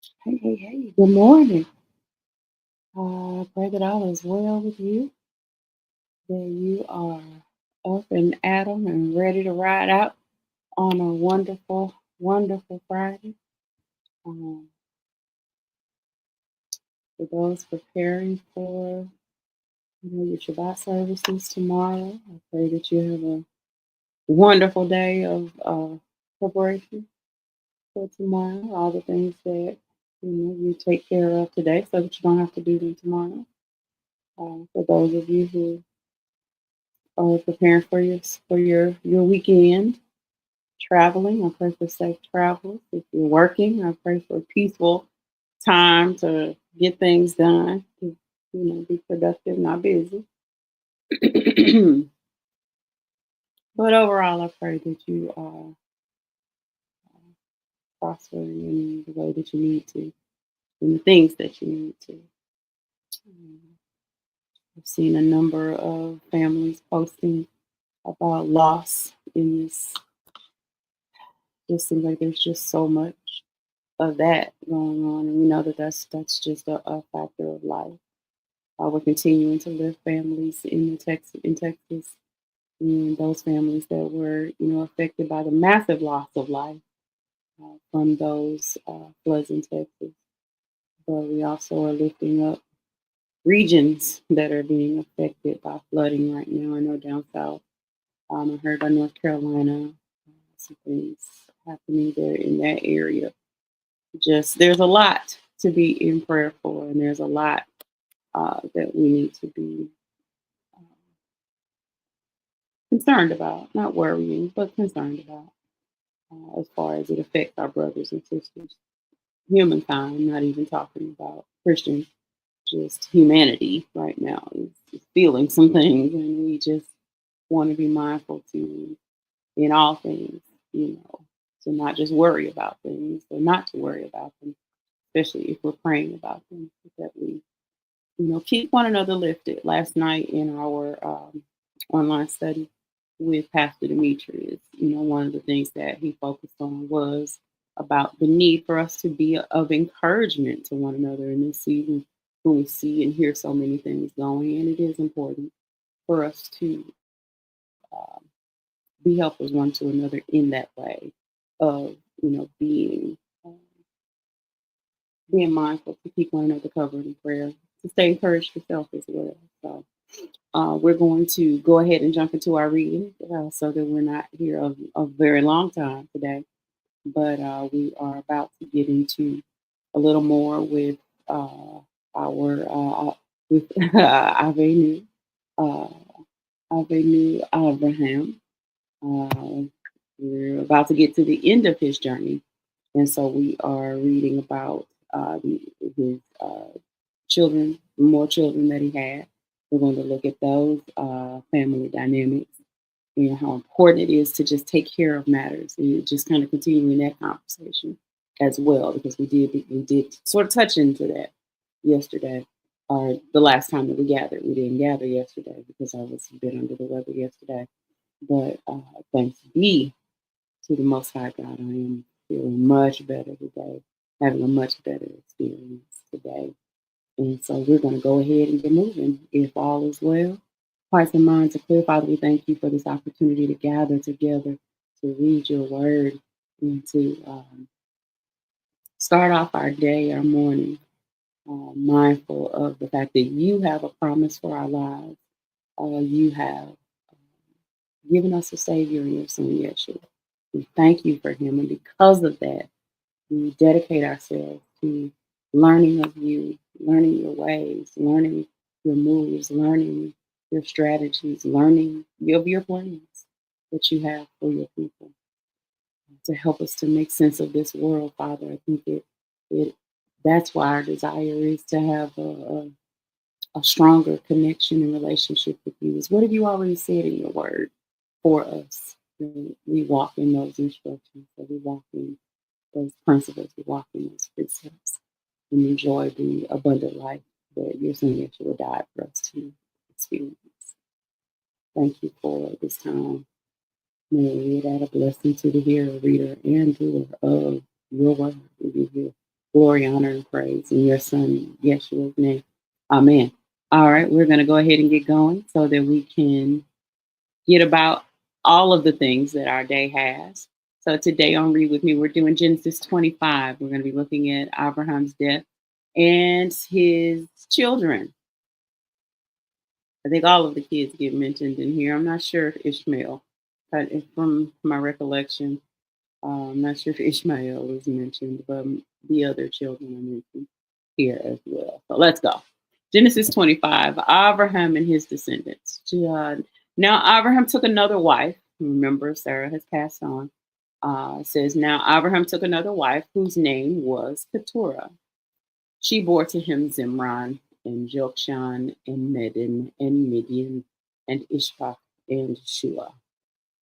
Hey, hey, hey, good morning. I pray that all is well with you, that you are up and at 'em and ready to ride out on a wonderful, wonderful Friday. Um, for those preparing for your Shabbat services tomorrow, I pray that you have a wonderful day of preparation for tomorrow. All the things that you take care of today, so that you don't have to do them tomorrow. For those of you who preparing for your weekend, traveling. I pray for safe travels. If you're working, I pray for peaceful time to get things done. To, be productive, not busy. But overall, I pray that you are prospering in the way that you need to, in the things that you need to. Um, I've seen a number of families posting about loss in this. It seems like there's just so much of that going on, and we know that that's just a factor of life. We're continuing to lift families in Texas, and those families that were affected by the massive loss of life from those floods in Texas. But we also are lifting up regions that are being affected by flooding right now. I know down south. I heard by North Carolina, some things happening there in that area. Just there's a lot to be in prayer for, and there's a lot that we need to be uh, concerned about, not worrying, but concerned about, as far as it affects our brothers and sisters, humankind. Not even talking about Christians, just humanity right now is feeling some things, and we just want to be mindful to, in all things, to not just worry about things, or not to worry about them, especially if we're praying about them, that we keep one another lifted. Last night in our online study with Pastor Demetrius, one of the things that he focused on was about the need for us to be of encouragement to one another in this season when we see and hear so many things going. And it is important for us to um, be helpers one to another in that way of, um, being mindful to keep one another covered in prayer, to stay encouraged yourself as well. So we're going to go ahead and jump into our reading so that we're not here a very long time today. But we are about to get into a little more with our with Avenu, uh, Avenu Abraham. Uh, we're about to get to the end of his journey, and so we are reading about his children, more children that he had. We're going to look at those family dynamics and how important it is to just take care of matters, and just kind of continuing that conversation as well, because we did sort of touch into that yesterday, or the last time that we gathered. We didn't gather yesterday because I was a bit under the weather yesterday, but thanks be to the Most High God, I am feeling much better today, having a much better experience today. And so we're going to go ahead and get moving. If all is well, hearts and minds are clear. Father, we thank you for this opportunity to gather together, to read your word, and to start off our day, our morning, mindful of the fact that you have a promise for our lives. You have given us a Savior in your Son, Yeshua. We thank you for him. And because of that, we dedicate ourselves to learning of you, learning your ways, learning your moves, learning your strategies, learning of your plans that you have for your people to help us to make sense of this world, Father. I think it that's why our desire is to have a stronger connection and relationship with you. Is what have you already said in your word for us? And we walk in those instructions, so we walk in those principles, we walk in those precepts, and enjoy the abundant life that your Son Yeshua died for us to experience. Thank you for this time. May it add a blessing to the hearer, reader, and doer of your word. We give you Glory, honor, and praise in your son, Yeshua's name. Amen. All right, we're going to go ahead and get going so that we can get about all of the things that our day has. So today on Read With Me, we're doing Genesis 25. We're going to be looking at Abraham's death and his children. I think all of the kids get mentioned in here. I'm not sure if Ishmael, but from my recollection, I'm not sure if Ishmael is mentioned, but the other children are mentioned here as well. So let's go. Genesis 25, Abraham and his descendants. Now Abraham took another wife. Remember, Sarah has passed on. It says, now Abraham took another wife whose name was Keturah. She bore to him Zimran and Jokshan and Medan and Midian and Ishbak and Shua.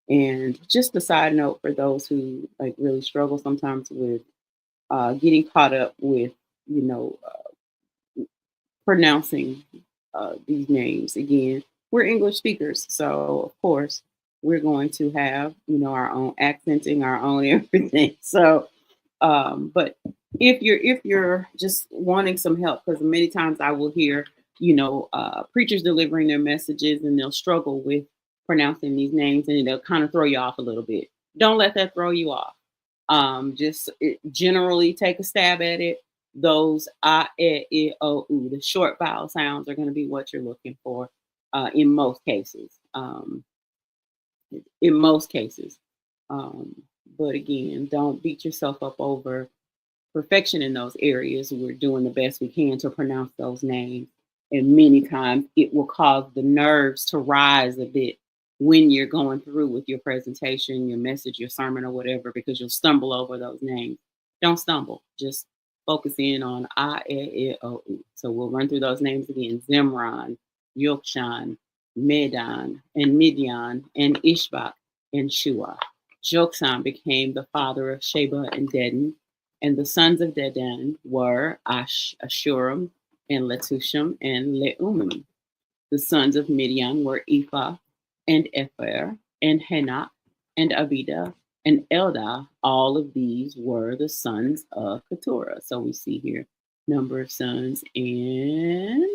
And just a side note for those who like really struggle sometimes with getting caught up with, you know, pronouncing these names again. We're English speakers, so of course we're going to have, you know, our own accenting, our own everything. So, but if you're just wanting some help, because many times I will hear, you know, preachers delivering their messages and they'll struggle with pronouncing these names and they'll kind of throw you off a little bit. Don't let that throw you off. Generally take a stab at it. Those I, e, o, u, the short vowel sounds are going to be what you're looking for in most cases. In most cases. Um, but again, don't beat yourself up over perfection in those areas. We're doing the best we can to pronounce those names. And many times it will cause the nerves to rise a bit when you're going through with your presentation, your message, your sermon, or whatever, because you'll stumble over those names. Don't stumble. Just focus in on I, E, O, U. So we'll run through those names again. Zimran, Yokshan, Medan, and Midian, and Ishbak, and Shua. Joksan became the father of Sheba and Dedan, and the sons of Dedan were Ashurim, and Letushim, and Leumim. The sons of Midian were Ephah, and Epher, and Henak, and Abida, and Eldah. All of these were the sons of Keturah. So we see here number of sons. And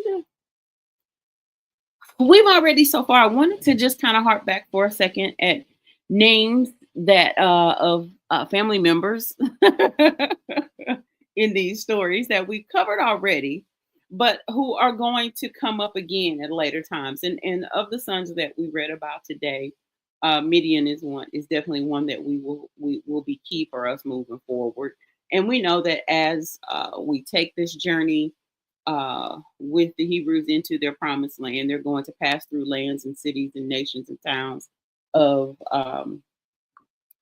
we've already so far, I wanted to just kind of harp back for a second at names that of family members in these stories that we've covered already, but who are going to come up again at later times. And of the sons that we read about today, Midian is definitely one that we will be key for us moving forward. And we know that as we take this journey with the Hebrews into their promised land, they're going to pass through lands and cities and nations and towns of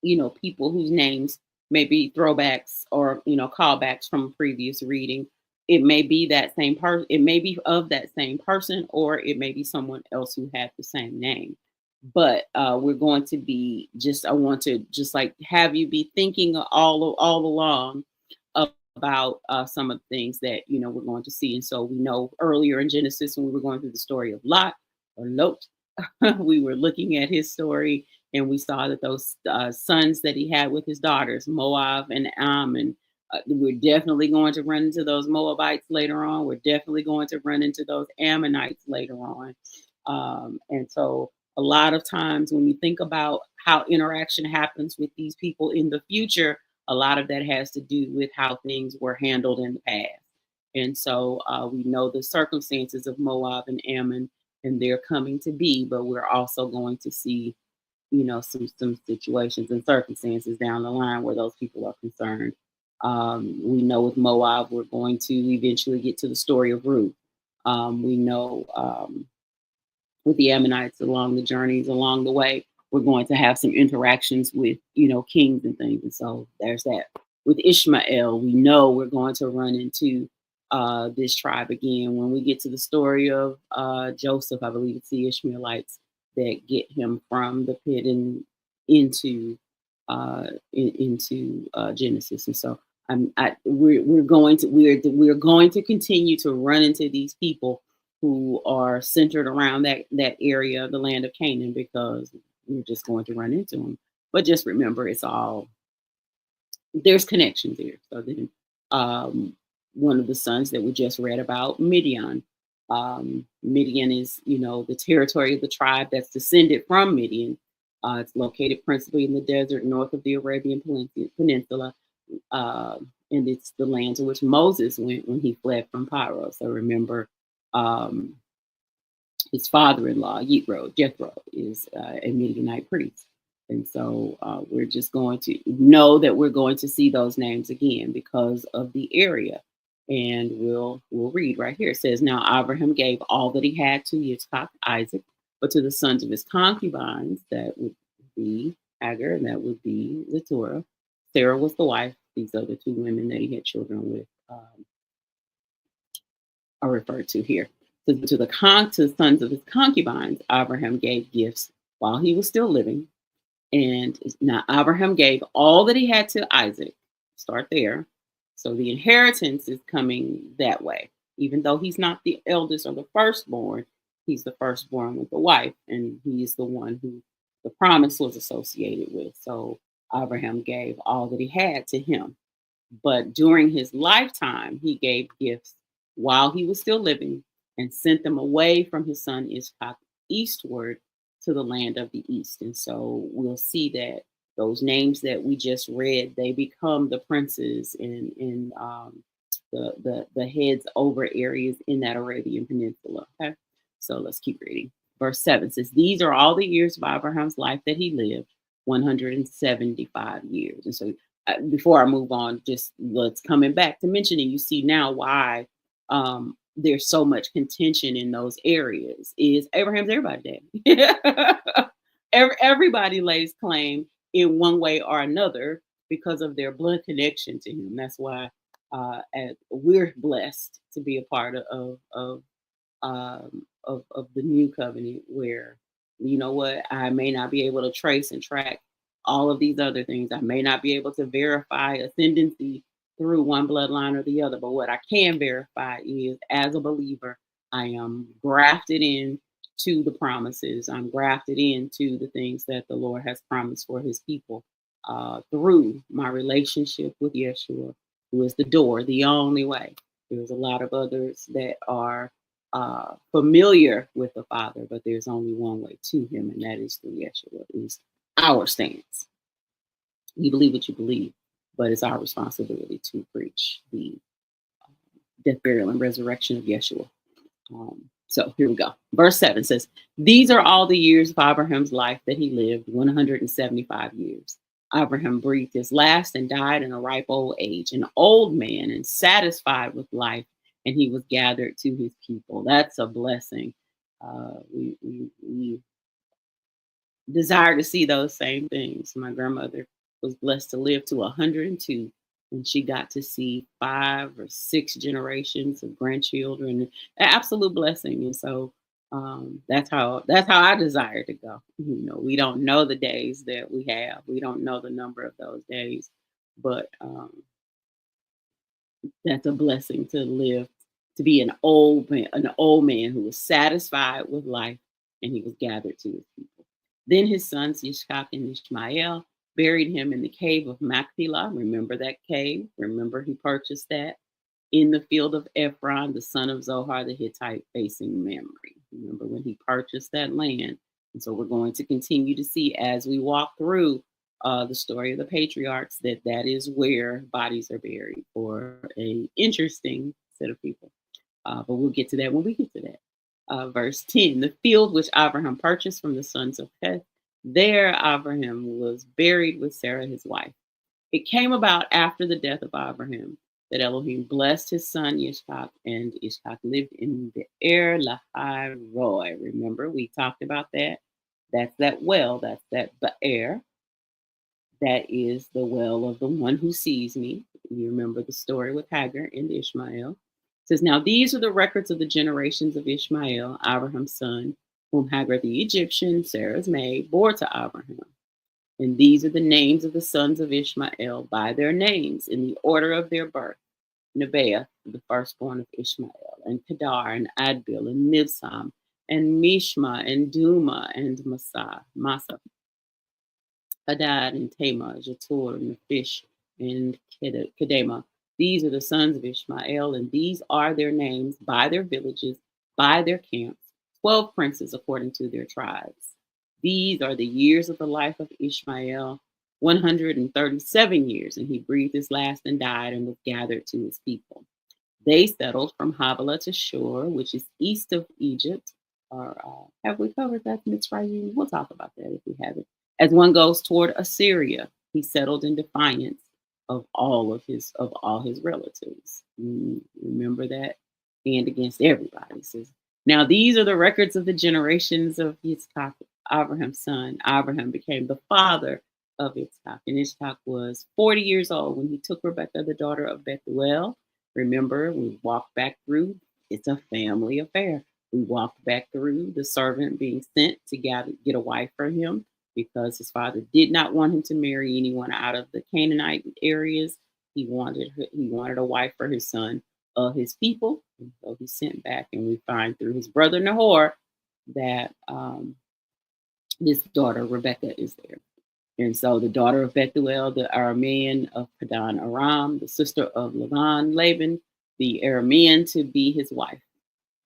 you know, people whose names may be throwbacks or, you know, callbacks from a previous reading. It may be that same person, it may be of that same person, or it may be someone else who had the same name. But we're going to be just, I want to just like have you be thinking all along about some of the things that, you know, we're going to see. And so we know earlier in Genesis, when we were going through the story of Lot or Lot, we were looking at his story and we saw that those sons that he had with his daughters, Moab and Ammon, we're definitely going to run into those Moabites later on. We're definitely going to run into those Ammonites later on. And so a lot of times when we think about how interaction happens with these people in the future, a lot of that has to do with how things were handled in the past. And so we know the circumstances of Moab and Ammon and they're coming to be, but we're also going to see, you know, some situations and circumstances down the line where those people are concerned. We know with Moab, we're going to eventually get to the story of Ruth. We know with the Ammonites along the journeys along the way, we're going to have some interactions with, you know, kings and things. And so there's that. With Ishmael, we know we're going to run into this tribe again. When we get to the story of Joseph, I believe it's the Ishmaelites that get him from the pit and into Genesis. And so we're going to continue to run into these people who are centered around that area of the land of Canaan because we're just going to run into them. But just remember, it's all there's connections here. So then um, one of the sons that we just read about, Midian. Midian is, the territory of the tribe that's descended from Midian. It's located principally in the desert north of the Arabian Peninsula, uh, and it's the land to which Moses went when he fled from Pyro. So remember, um, his father-in-law, Jethro, is a Midianite priest. And so we're just going to know that we're going to see those names again because of the area. And we'll read right here. It says, now Abraham gave all that he had to Yitzchak, Isaac, but to the sons of his concubines, that would be Hagar, and that would be Zipporah. Sarah was the wife. These are the two women that he had children with. Are referred to here. To the sons of his concubines, Abraham gave gifts while he was still living. And now Abraham gave all that he had to Isaac. Start there. So the inheritance is coming that way. Even though he's not the eldest or the firstborn, he's the firstborn with the wife, and he is the one who the promise was associated with. So Abraham gave all that he had to him. But during his lifetime, he gave gifts while he was still living and sent them away from his son Ishak eastward to the land of the east. And so we'll see that those names that we just read, they become the princes and the heads over areas in that Arabian Peninsula. Okay, so let's keep reading. Verse 7 says, these are all the years of Abraham's life that he lived, 175 years. And so before I move on, just let's coming back to mentioning, you see now why there's so much contention in those areas is Abraham's everybody dad. Everybody lays claim in one way or another because of their blood connection to him. That's why we're blessed to be a part of the new covenant, where you know what, I may not be able to trace and track all of these other things. I may not be able to verify ascendancy through one bloodline or the other, but what I can verify is, as a believer, I am grafted in to the promises. I'm grafted into the things that the Lord has promised for his people through my relationship with Yeshua, who is the door, the only way. There's a lot of others that are familiar with the Father, but there's only one way to him, and that is through Yeshua. Is our stance. You believe what you believe, but it's our responsibility to preach the death, burial, and resurrection of Yeshua. So here we go. Verse 7 says, these are all the years of Abraham's life that he lived, 175 years. Abraham breathed his last and died in a ripe old age, an old man and satisfied with life, and he was gathered to his people. That's a blessing. We desire to see those same things. My grandmother was blessed to live to 102, and she got to see 5 or 6 generations of grandchildren. An absolute blessing. And so that's how I desire to go. We don't know the days that we have. We don't know the number of those days, but that's a blessing to live, to be an old man who was satisfied with life, and he was gathered to his people. Then his sons Yishkak and Ishmael buried him in the cave of Machpelah. Remember that cave? Remember he purchased that in the field of Ephron, the son of Zohar the Hittite, facing Mamre. Remember when he purchased that land. And so we're going to continue to see as we walk through the story of the patriarchs that is where bodies are buried for a interesting set of people. But we'll get to that when we get to that. Verse 10, the field which Abraham purchased from the sons of Heth, there Abraham was buried with Sarah his wife. It came about after the death of Abraham that Elohim blessed his son Yishak, and Yishak lived in the Er Lahai Roy. Remember, we talked about that. That's that well, that's that Be'er. That is the well of the one who sees me. You remember the story with Hagar and Ishmael. It says, now these are the records of the generations of Ishmael, Abraham's son, whom Hagar the Egyptian, Sarah's maid, bore to Abraham. And these are the names of the sons of Ishmael by their names in the order of their birth. Nebaioth, the firstborn of Ishmael, and Kedar, and Adbil, and Mibsam, and Mishma, and Duma, and Masa, Hadad, and Tamar, Jatur, and Fish, and Kedema. These are the sons of Ishmael, and these are their names by their villages, by their camps, 12 princes according to their tribes. These are the years of the life of Ishmael, 137 years, and he breathed his last and died and was gathered to his people. They settled from Havilah to Shur, which is east of Egypt. Or have we covered that Mitzrayim? We'll talk about that if we haven't. As one goes toward Assyria, he settled in defiance of all his relatives. Remember that, and against everybody. It says, now these are the records of the generations of Yitzchak, Abraham's son. Abraham became the father of Yitzchak, and Yitzchak was 40 years old when he took Rebekah, the daughter of Bethuel. Remember, we walked back through, it's a family affair. We walked back through the servant being sent to get a wife for him because his father did not want him to marry anyone out of the Canaanite areas. He wanted a wife for his son of his people. And so he sent back, and we find through his brother Nahor that this daughter, Rebecca, is there. And so the daughter of Bethuel, the Aramean of Padan Aram, the sister of Laban, the Aramean, to be his wife.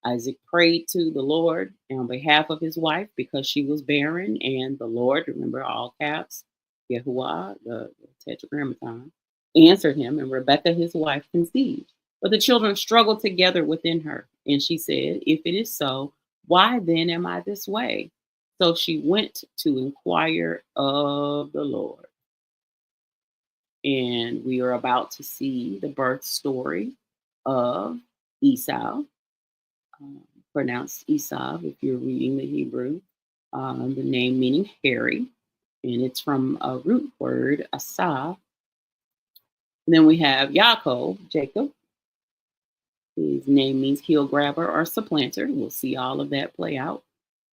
Isaac prayed to the Lord on behalf of his wife because she was barren, and the Lord, remember all caps, Yahuwah, the tetragrammaton, answered him, and Rebekah, his wife, conceived. But the children struggled together within her, and she said, if it is so, why then am I this way? So she went to inquire of the Lord. And we are about to see the birth story of Esau, pronounced Esau if you're reading the Hebrew, the name meaning hairy, and it's from a root word, Asa. And then we have Yaakov, Jacob. His name means heel grabber or supplanter. We'll see all of that play out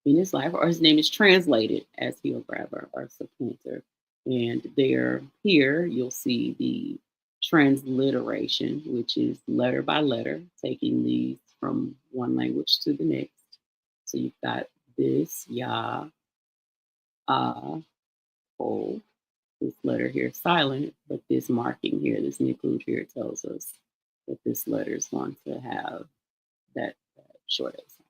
in his life, or his name is translated as heel grabber or supplanter. And here you'll see the transliteration, which is letter by letter, taking these from one language to the next. So you've got this Ya, O. This letter here is silent, but this marking here, this nikud here, tells us that this letter is going to have that short A sound.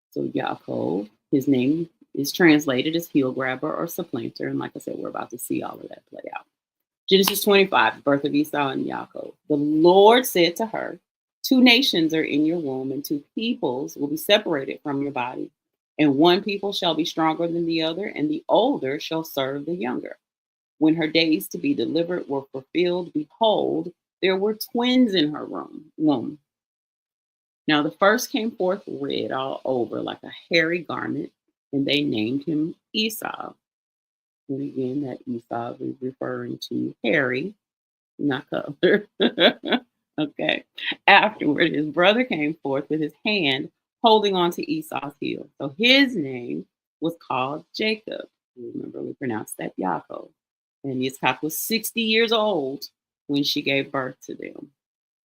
So Yaakov, his name is translated as heel grabber or supplanter. And like I said, we're about to see all of that play out. Genesis 25, the birth of Esau and Yaakov. The Lord said to her, 2 nations are in your womb, and 2 peoples will be separated from your body. And one people shall be stronger than the other, and the older shall serve the younger. When her days to be delivered were fulfilled, behold, there were twins in her womb. Now the first came forth red all over like a hairy garment, and they named him Esau. And again, that Esau is referring to hairy, not color. Okay. Afterward, his brother came forth with his hand holding on to Esau's heel. So his name was called Jacob. Remember, we pronounced that Yaakov. And Yitzchak was 60 years old when she gave birth to them.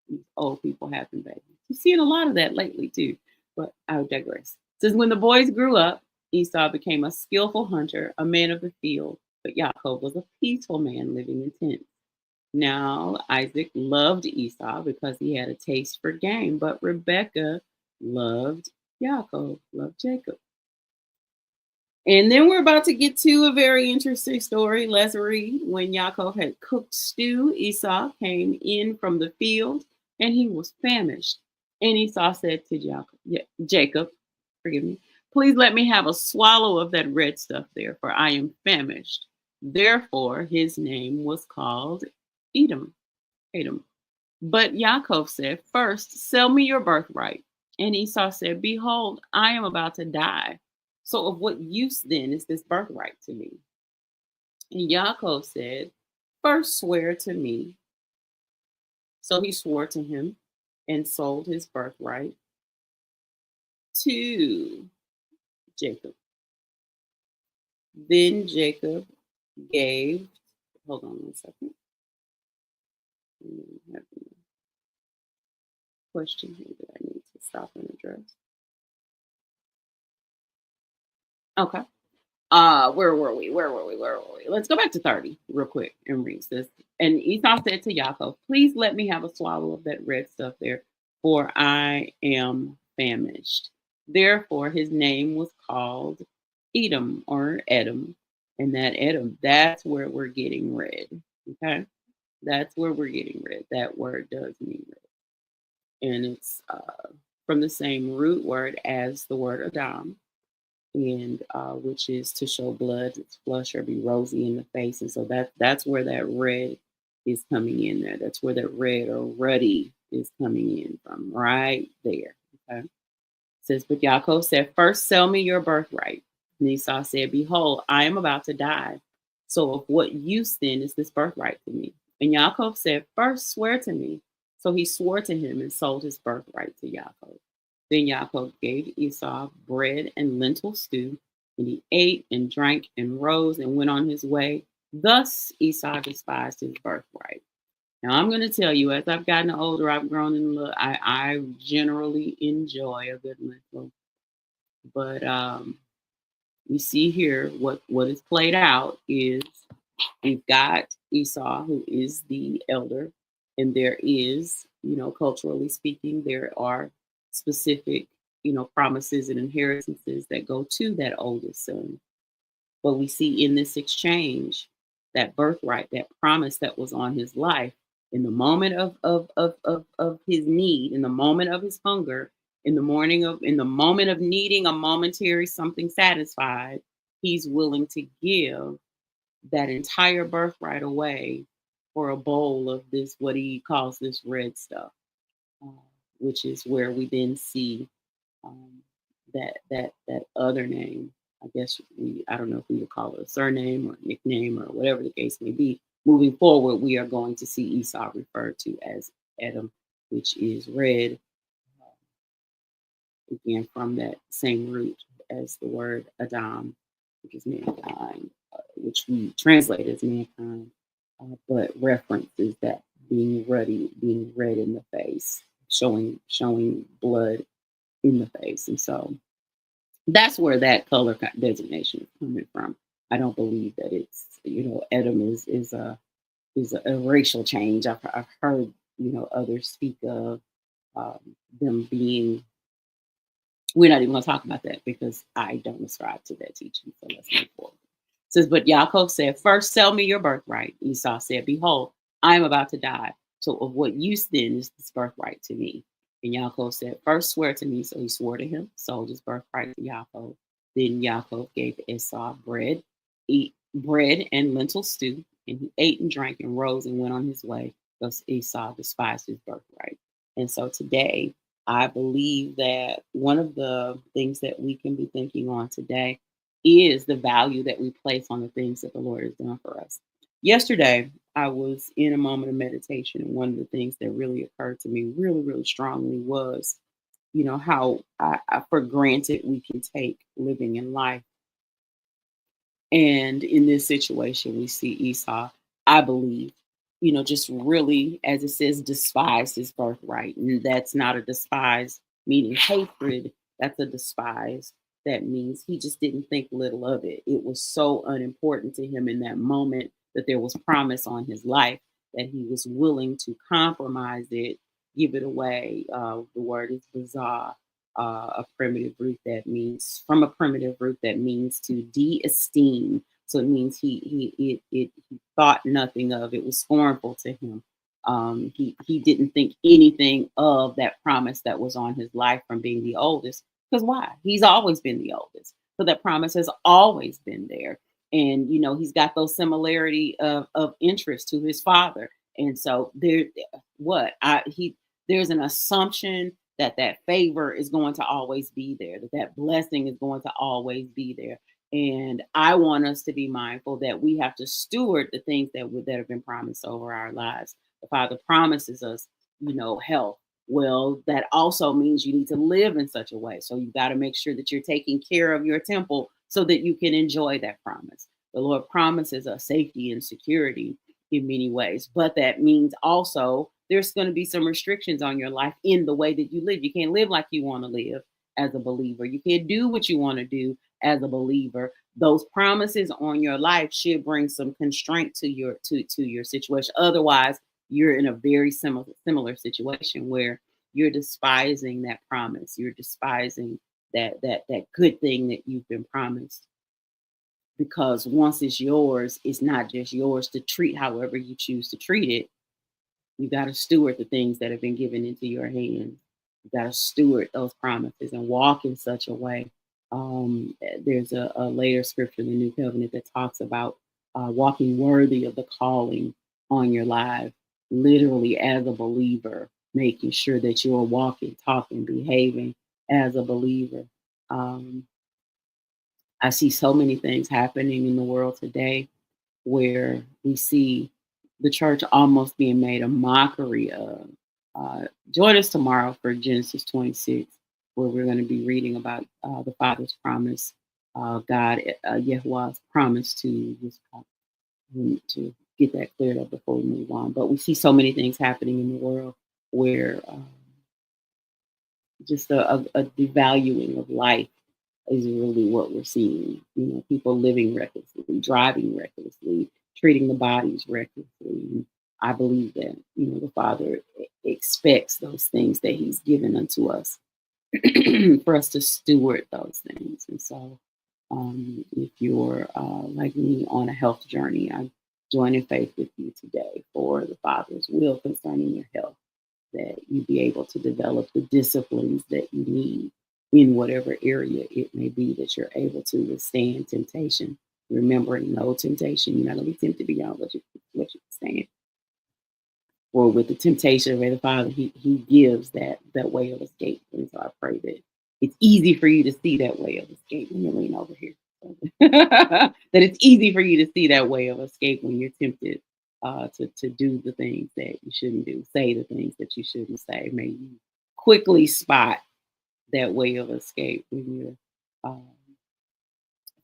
These old people having babies. You're seeing a lot of that lately too, but I digress. It says, when the boys grew up, Esau became a skillful hunter, a man of the field, but Yaakov was a peaceful man living in tents. Now Isaac loved Esau because he had a taste for game, but Rebekah loved Jacob. And then we're about to get to a very interesting story. Let's read. When Yaakov had cooked stew, Esau came in from the field, and he was famished. And Esau said to Jacob, forgive me, please let me have a swallow of that red stuff there, for I am famished. Therefore, his name was called Edom. But Yaakov said, first, sell me your birthright. And Esau said, behold, I am about to die. So of what use then is this birthright to me? And Yaakov said, first swear to me. So he swore to him and sold his birthright to Jacob. Then Jacob gave, hold on one second. I have a question here that I need to stop and address. Okay. Where were we? Let's go back to 30 real quick and read this. And Esau said to Yaakov, please let me have a swallow of that red stuff there, for I am famished. Therefore, his name was called Edom or Edom. And that Edom, that's where we're getting red. Okay. That's where we're getting red. That word does mean red. And it's from the same root word as the word Adam, and which is to show blood, it's flush or be rosy in the face. And so that's where that red is coming in there. That's where that red or ruddy is coming in from, right there. Okay. It says, but Yaakov said, first sell me your birthright. And Esau said, behold, I am about to die. So of what use then is this birthright to me? And Yaakov said, first swear to me. So he swore to him and sold his birthright to Yaakov. Then Yaakov gave Esau bread and lentil stew, and he ate and drank and rose and went on his way. Thus Esau despised his birthright. Now I'm going to tell you, as I've gotten older, I've grown in love. I generally enjoy a good lentil, but we see here what is played out is we've got Esau, who is the elder, and there is, culturally speaking, there are specific, promises and inheritances that go to that oldest son. But we see in this exchange that birthright, that promise that was on his life, in the moment of his need, in the moment of his hunger, in the moment of needing a momentary something satisfied, he's willing to give that entire birthright away for a bowl of this, what he calls this red stuff, uh, which is where we then see um, that other name. I guess I don't know if we would call it a surname or a nickname or whatever the case may be. Moving forward, we are going to see Esau referred to as Edom, which is red, again from that same root as the word Adam, which is mankind, which we translate as mankind, but references that being ruddy, being red in the face, showing blood in the face. And so that's where that color designation is coming from. I don't believe that it's, Edom is a racial change. I've heard, others speak of them being. We're not even going to talk about that because I don't ascribe to that teaching. So let's move forward. It says, but Yaakov said, first sell me your birthright. Esau said, behold, I am about to die. So of what use then is this birthright to me? And Yaakov said, first swear to me. So he swore to him, sold his birthright to Yaakov. Then Yaakov gave Esau bread and lentil stew, and he ate and drank and rose and went on his way. Thus Esau despised his birthright. And so today, I believe that one of the things that we can be thinking on today is the value that we place on the things that the Lord has done for us. Yesterday, I was in a moment of meditation, and one of the things that really occurred to me really, really strongly was, how I for granted we can take living in life. And in this situation, we see Esau, I believe, just really, as it says, despise his birthright. And that's not a despise meaning hatred. That's a despise. That means he just didn't think little of it. It was so unimportant to him in that moment that there was promise on his life that he was willing to compromise it, give it away. The word is bizarre. A primitive root that means from a primitive root that means to de-esteem. So it means he thought nothing of it, was scornful to him. He didn't think anything of that promise that was on his life from being the oldest. Because why? He's always been the oldest. So that promise has always been there. And he's got those similarity of interest to his father. And so there's an assumption that favor is going to always be there, that blessing is going to always be there. And I want us to be mindful that we have to steward the things that have been promised over our lives. The Father promises us, health. Well, that also means you need to live in such a way. So you got to make sure that you're taking care of your temple so that you can enjoy that promise. The Lord promises us safety and security in many ways, but that means also there's going to be some restrictions on your life in the way that you live. You can't live like you want to live as a believer. You can't do what you want to do as a believer, those promises on your life should bring some constraint to your situation. Otherwise, you're in a very similar situation where you're despising that promise. You're despising that good thing that you've been promised, because once it's yours, it's not just yours to treat however you choose to treat it. You got to steward the things that have been given into your hands. You got to steward those promises and walk in such a way. There's a later scripture in the New Covenant that talks about walking worthy of the calling on your life, literally as a believer, making sure that you are walking, talking, behaving as a believer. Um, I see so many things happening in the world today where we see the church almost being made a mockery of. Join us tomorrow for Genesis 26, where we're going to be reading about the Father's promise, God, Yahuwah's promise to his prophet. We need to get that cleared up before we move on. But we see so many things happening in the world where just a devaluing of life is really what we're seeing. You know, people living recklessly, driving recklessly, treating the bodies recklessly. And I believe that, you know, the Father expects those things that He's given unto us for us to steward those things. And so, if you're like me on a health journey, I'm joining faith with you today for the Father's will concerning your health, that you be able to develop the disciplines that you need in whatever area it may be, that you're able to withstand temptation. Remembering no temptation, you're not going to be tempted beyond what you can stand. Or with the temptation of the Father, He gives that way of escape. And so I pray that it's easy for you to see that way of escape. Let me lean over here. That it's easy for you to see that way of escape when you're tempted to do the things that you shouldn't do, say the things that you shouldn't say. May you quickly spot that way of escape when you're um,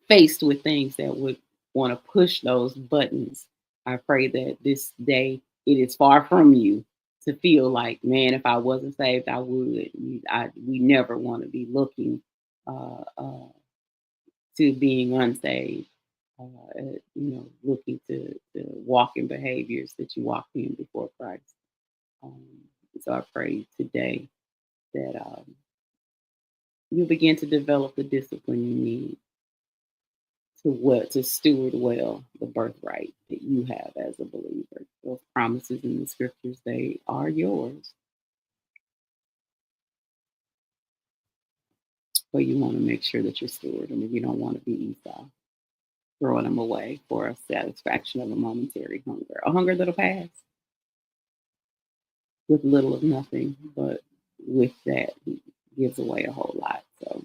faced with things that would want to push those buttons. I pray that this day it is far from you to feel like, man, if I wasn't saved, I would. We never want to be looking to being unsaved. Looking to walk in behaviors that you walked in before Christ. Um, so I pray today that you'll begin to develop the discipline you need to steward well the birthright that you have as a believer. Those promises in the scriptures, they are yours, but you want to make sure that you steward them. And you don't want to be Esau, throwing them away for a satisfaction of a momentary hunger, a hunger that'll pass with little of nothing, but with that, he gives away a whole lot. So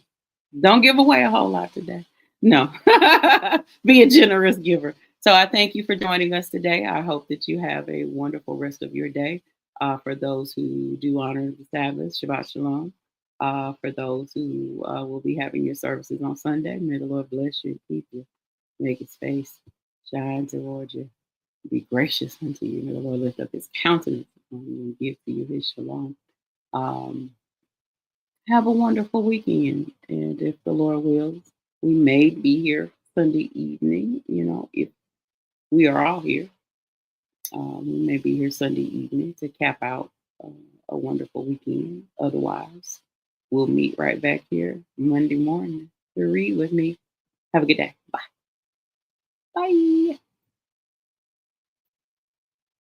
don't give away a whole lot today. No, be a generous giver. So I thank you for joining us today. I hope that you have a wonderful rest of your day. For those who do honor the Sabbath, Shabbat Shalom. For those who will be having your services on Sunday, may the Lord bless you and keep you. Make His face shine toward you. Be gracious unto you. May the Lord lift up His countenance on you and give to you His shalom. Um, have a wonderful weekend. And if the Lord wills, we may be here Sunday evening. You know, if we are all here, we may be here Sunday evening to cap out a wonderful weekend. Otherwise, we'll meet right back here Monday morning to read with me. Have a good day. Bye. Bye.